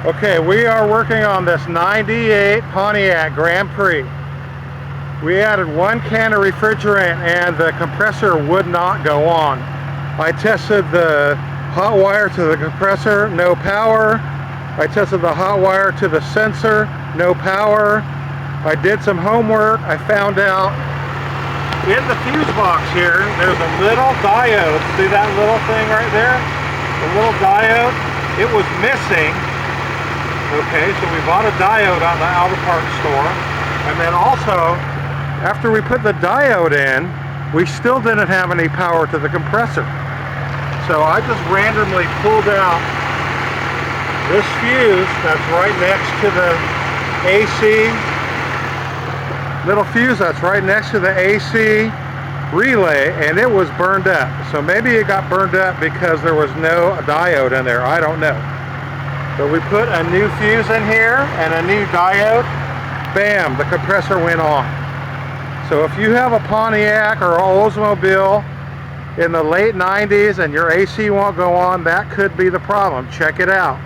Okay, we are working on this 98 Pontiac Grand Prix. We added 1 can of refrigerant and the compressor would not go on. I tested the hot wire to the compressor, no power. I tested the hot wire to the sensor, no power. I did some homework. I found out in the fuse box here, there's a little diode. See that little thing right there? The little diode, it was missing. Okay, so we bought a diode on the auto parts store, and then also, after we put the diode in, we still didn't have any power to the compressor. So I just randomly pulled out this fuse that's right next to the AC, little fuse that's right next to the AC relay, and it was burned up. So maybe it got burned up because there was no diode in there, I don't know. But we put a new fuse in here and a new diode, bam, the compressor went on. So if you have a Pontiac or an Oldsmobile in the late 90s and your AC won't go on, that could be the problem. Check it out.